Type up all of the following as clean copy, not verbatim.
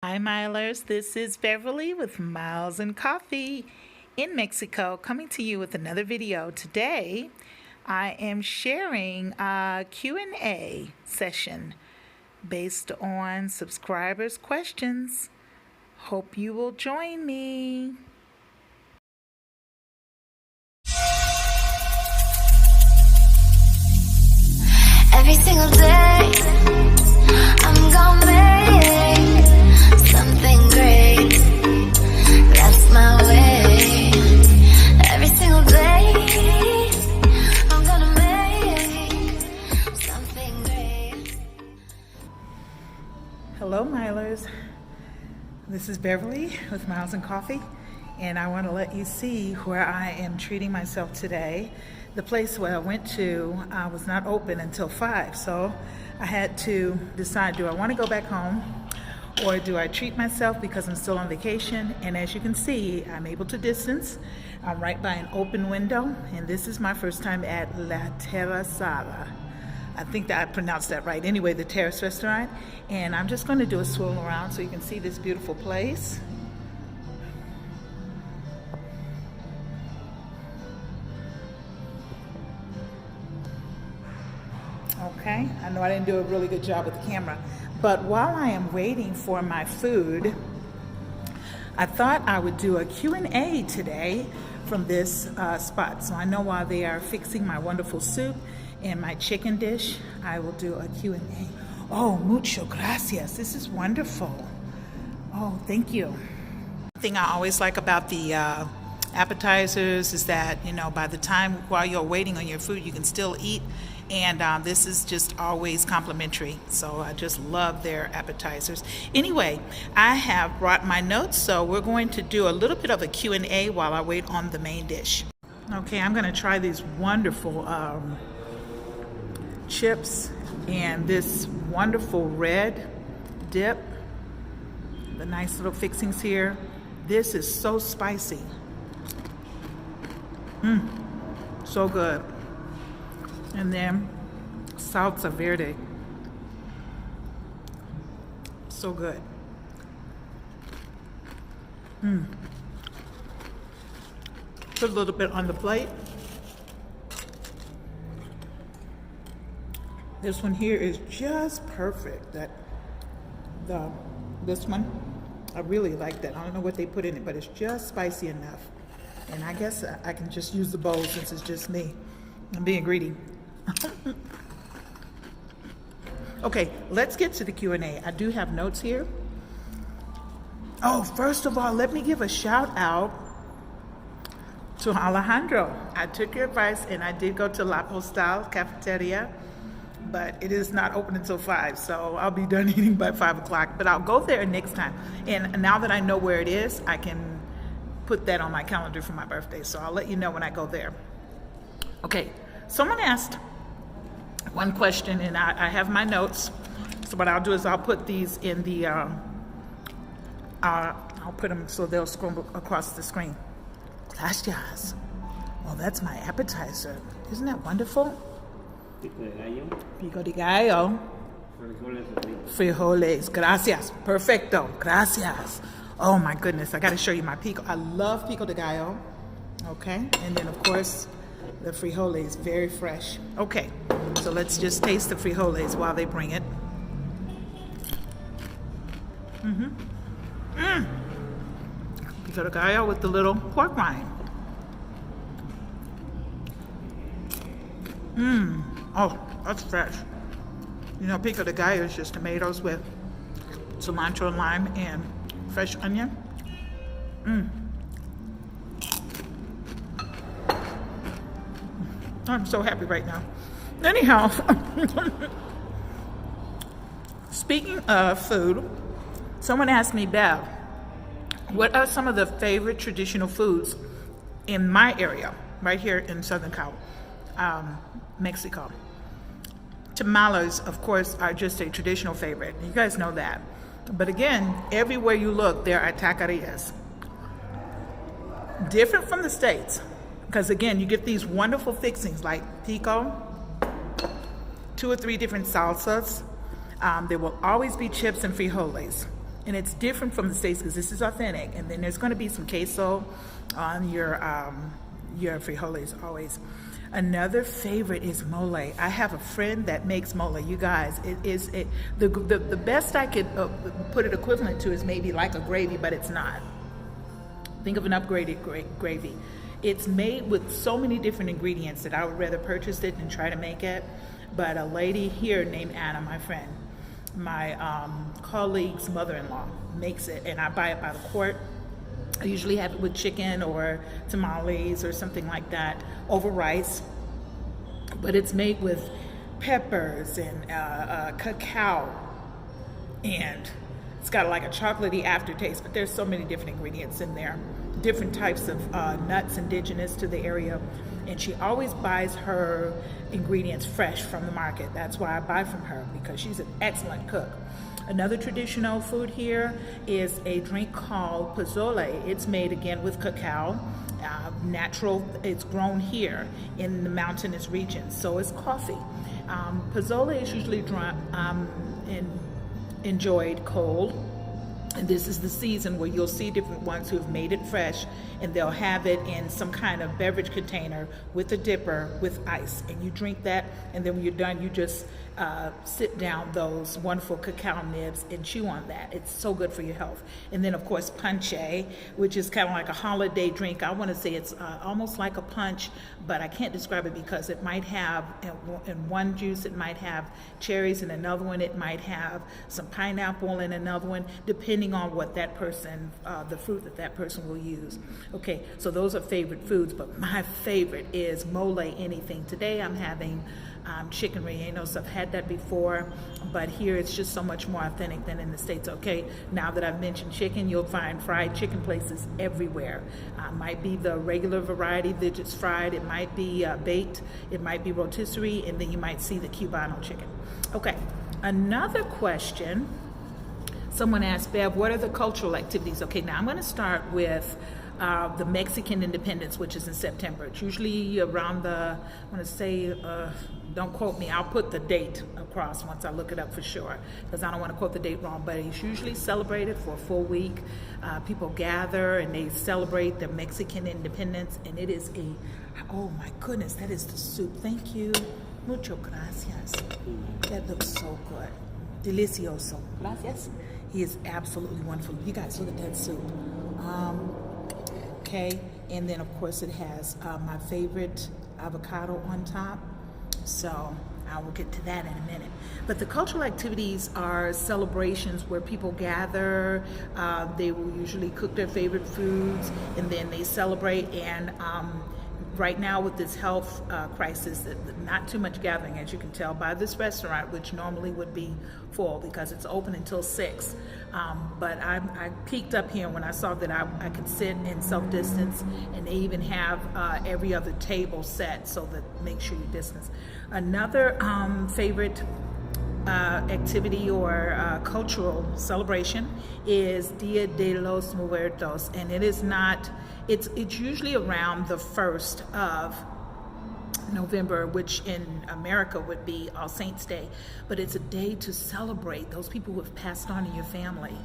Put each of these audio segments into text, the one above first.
Hi Milers, this is Beverly with Miles and Coffee in Mexico, coming to you with another video. Today I am sharing a Q&A session based on subscribers' questions. Hope you will join me. Every single day I'm gonna make something great. That's my way. Every single day I'm gonna make something great. Hello Milers, this is Beverly with Miles and Coffee, and I want to let you see where I am treating myself today. The place where I went to was not open until 5, so I had to decide, do I want to go back home or do I treat myself because I'm still on vacation? And as you can see, I'm able to distance. I'm right by an open window, and this is my first time at La Terrazada. I think that I pronounced that right. Anyway, the terrace restaurant, and I'm just going to do a swirl around so you can see this beautiful place. Okay, I know I didn't do a really good job with the camera, but while I am waiting for my food, I thought I would do a Q&A today from this spot. So I know while they are fixing my wonderful soup and my chicken dish, I will do a Q&A. Oh, mucho gracias. This is wonderful. Oh, thank you. One thing I always like about the appetizers is that, you know, by the time while you're waiting on your food, you can still eat. And this is just always complimentary, so I just love their appetizers. Anyway, I have brought my notes, so we're going to do a little bit of a Q&A while I wait on the main dish. Okay, I'm going to try these wonderful chips and this wonderful red dip. The nice little fixings here. This is so spicy. So good. And then salsa verde. So good. Put a little bit on the plate. This one here is just perfect. This one, I really like that. I don't know what they put in it, but it's just spicy enough. And I guess I can just use the bowl since it's just me. I'm being greedy. Okay, let's get to the Q&A. I do have notes here. Oh, first of all, let me give a shout out to Alejandro. I took your advice and I did go to La Postal cafeteria, but it is not open until 5, so I'll be done eating by 5 o'clock, but I'll go there next time. And now that I know where it is, I can put that on my calendar for my birthday, so I'll let you know when I go there. Okay, someone asked one question, and I have my notes. So what I'll do is I'll put these in the, I'll put them so they'll scroll across the screen. Gracias. Well, that's my appetizer. Isn't that wonderful? Pico de gallo. Pico de gallo. Frijoles. Gracias. Perfecto. Gracias. Oh my goodness, I gotta show you my pico. I love pico de gallo. Okay, and then of course, the frijoles, very fresh. Okay, so let's just taste the frijoles while they bring it. Pico de gallo with the little pork rind. Oh, that's fresh. You know, pico de gallo is just tomatoes with cilantro, lime, and fresh onion. I'm so happy right now. Anyhow, speaking of food, someone asked me, Bev, what are some of the favorite traditional foods in my area, right here in Southern Mexico? Tamales, of course, are just a traditional favorite. You guys know that. But again, everywhere you look, there are taquerias. Different from the States. Because again, you get these wonderful fixings like pico, 2 or 3 different salsas. There will always be chips and frijoles. And it's different from the States because this is authentic. And then there's going to be some queso on your frijoles always. Another favorite is mole. I have a friend that makes mole. You guys, the best I could put it equivalent to is maybe like a gravy, but it's not. Think of an upgraded gravy. It's made with so many different ingredients that I would rather purchase it than try to make it. But a lady here named Anna, my friend, my colleague's mother-in-law, makes it, and I buy it by the quart. I usually have it with chicken or tamales or something like that over rice. But it's made with peppers and cacao, and it's got like a chocolatey aftertaste, but there's so many different ingredients in there, different types of nuts indigenous to the area. And she always buys her ingredients fresh from the market. That's why I buy from her, because she's an excellent cook. Another traditional food here is a drink called pozole. It's made again with cacao, natural. It's grown here in the mountainous regions, so it's coffee. Pozole is usually enjoyed cold. And this is the season where you'll see different ones who have made it fresh, and they'll have it in some kind of beverage container with a dipper with ice. And you drink that, and then when you're done, you just sit down those wonderful cacao nibs and chew on that. It's so good for your health. And then, of course, punche, which is kind of like a holiday drink. I want to say it's almost like a punch, but I can't describe it because it might have, in one juice, it might have cherries, in another one, it might have some pineapple, in another one, depending on what that person, the fruit that that person will use. Okay, so those are favorite foods, but my favorite is mole anything. Today I'm having chicken rellenos. I've had that before, but here it's just so much more authentic than in the States. Okay, now that I've mentioned chicken, you'll find fried chicken places everywhere. Might be the regular variety that just fried, it might be baked, it might be rotisserie, and then you might see the Cubano chicken. Okay, another question. Someone asked, Bev, what are the cultural activities? Okay, now I'm going to start with the Mexican Independence, which is in September. It's usually around I want to say, don't quote me, I'll put the date across once I look it up for sure, because I don't want to quote the date wrong, but it's usually celebrated for a full week. People gather and they celebrate the Mexican Independence, and it is oh my goodness, that is the soup. Thank you. Mucho gracias. That looks so good. Delicioso. Gracias. He is absolutely wonderful. You guys look at that soup. Okay, and then of course it has my favorite avocado on top. So I will get to that in a minute. But the cultural activities are celebrations where people gather. They will usually cook their favorite foods, and then they celebrate. And right now with this health crisis, not too much gathering, as you can tell by this restaurant, which normally would be full because it's open until 6. But I peeked up here when I saw that I could sit and self-distance, and they even have every other table set so that make sure you distance. Another favorite activity or cultural celebration is Dia de los Muertos, and it is not, it's usually around the 1st of November, which in America would be All Saints Day, but it's a day to celebrate those people who have passed on in your family.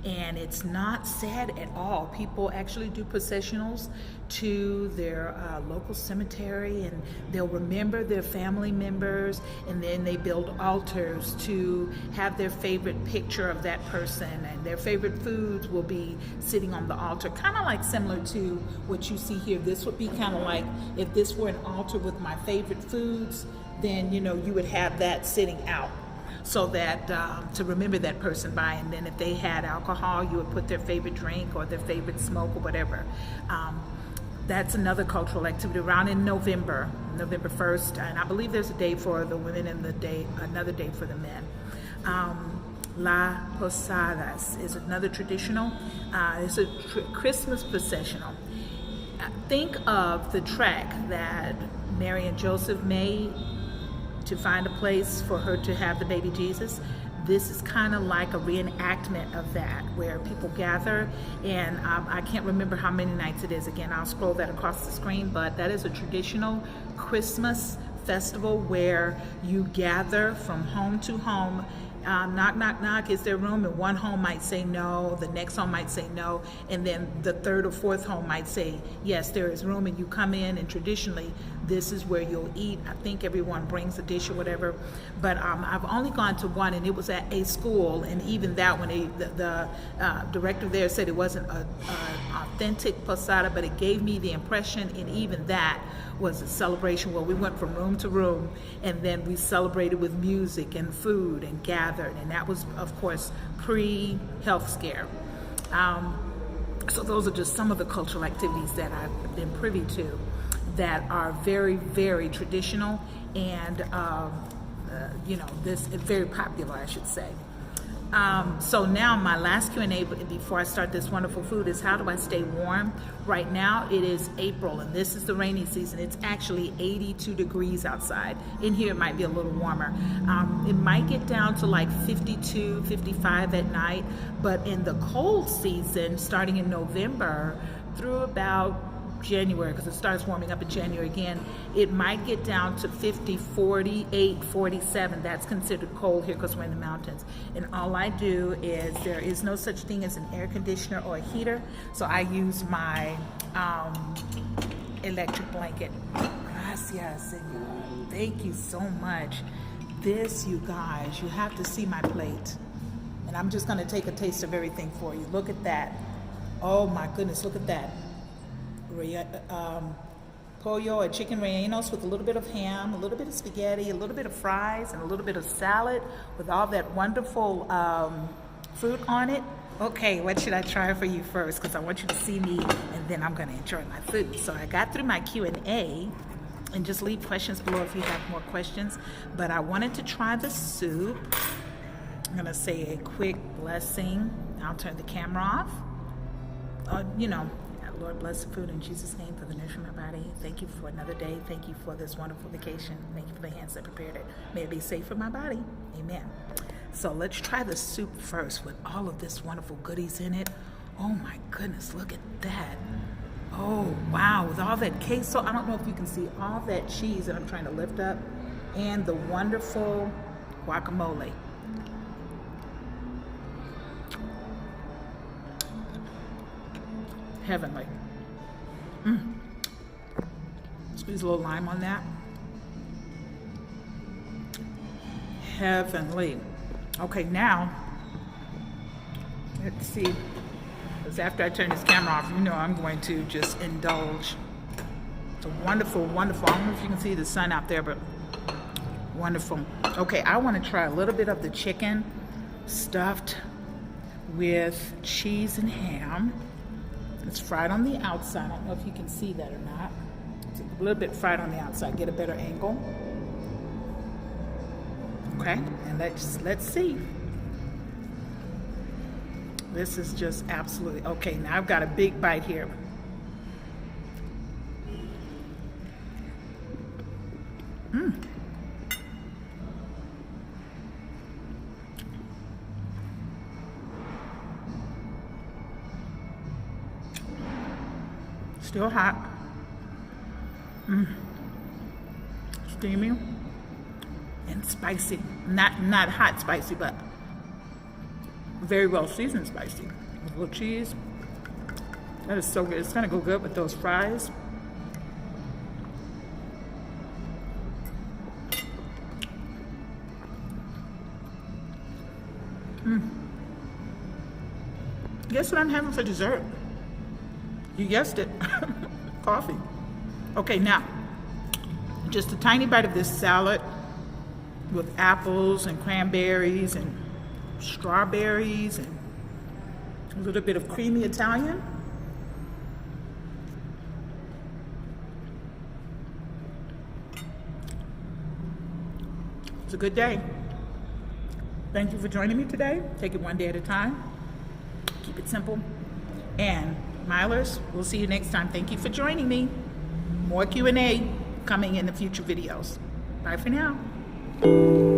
And it's not sad at all. People actually do processionals to their local cemetery, and they'll remember their family members, and then they build altars to have their favorite picture of that person, and their favorite foods will be sitting on the altar, kind of like similar to what you see here. This would be kind of like if this were an altar with my favorite foods, then you would have that sitting out, so that to remember that person by. And then if they had alcohol, you would put their favorite drink or their favorite smoke or whatever. That's another cultural activity around in November 1st, and I believe there's a day for the women and another day for the men. La Posadas is another traditional. It's a Christmas processional. Think of the track that Mary and Joseph made to find a place for her to have the baby Jesus. This is kind of like a reenactment of that, where people gather, and I can't remember how many nights it is. Again, I'll scroll that across the screen, but that is a traditional Christmas festival where you gather from home to home knock, knock, knock, is there room? And one home might say no, the next home might say no, and then the third or fourth home might say, yes, there is room, and you come in, and traditionally, this is where you'll eat. I think everyone brings a dish or whatever, but I've only gone to one, and it was at a school, and even that one, the director there said it wasn't an authentic posada, but it gave me the impression, and even that was a celebration where we went from room to room, and then we celebrated with music and food and gathered, and that was, of course, pre-health scare. So those are just some of the cultural activities that I've been privy to that are very, very traditional, and this is very popular, I should say. So now my last Q&A before I start this wonderful food is, how do I stay warm? Right now it is April, and this is the rainy season. It's actually 82 degrees outside. In here it might be a little warmer. It might get down to like 52, 55 at night, but in the cold season, starting in November through about January, because it starts warming up in January again, it might get down to 50, 48, 47. That's considered cold here because we're in the mountains. And all I do is, there is no such thing as an air conditioner or a heater, so I use my electric blanket. Gracias, Senor. Thank you so much. This, you guys, you have to see my plate. And I'm just going to take a taste of everything for you. Look at that. Oh my goodness, look at that. Pollo or chicken rellenos with a little bit of ham, a little bit of spaghetti, a little bit of fries, and a little bit of salad with all that wonderful fruit on it. Okay, what should I try for you first? Because I want you to see me, and then I'm going to enjoy my food. So I got through my Q&A, and just leave questions below if you have more questions. But I wanted to try the soup. I'm going to say a quick blessing. I'll turn the camera off. Lord, bless the food in Jesus' name for the nourishment of my body. Thank you for another day. Thank you for this wonderful vacation. Thank you for the hands that prepared it. May it be safe for my body. Amen. So let's try the soup first with all of this wonderful goodies in it. Oh my goodness, look at that. Oh, wow, with all that queso. I don't know if you can see all that cheese that I'm trying to lift up, and the wonderful guacamole. Heavenly. Squeeze a little lime on that. Heavenly. Okay, now let's see, because after I turn this camera off, I'm going to just indulge. It's a wonderful, wonderful, I don't know if you can see the sun out there, but wonderful. Okay, I want to try a little bit of the chicken stuffed with cheese and ham. It's fried on the outside. I don't know if you can see that or not. It's a little bit fried on the outside. Get a better angle. Okay, and let's see. This is just absolutely okay. Now I've got a big bite here. Still hot. Steamy and spicy. Not hot spicy, but very well seasoned spicy. With a little cheese. That is so good. It's gonna go good with those fries. Guess what I'm having for dessert? You guessed it. Coffee. Okay, now, just a tiny bite of this salad with apples and cranberries and strawberries and a little bit of creamy Italian. It's a good day. Thank you for joining me today. Take it one day at a time. Keep it simple. And Milers, we'll see you next time. Thank you for joining me. More Q&A coming in the future videos. Bye for now.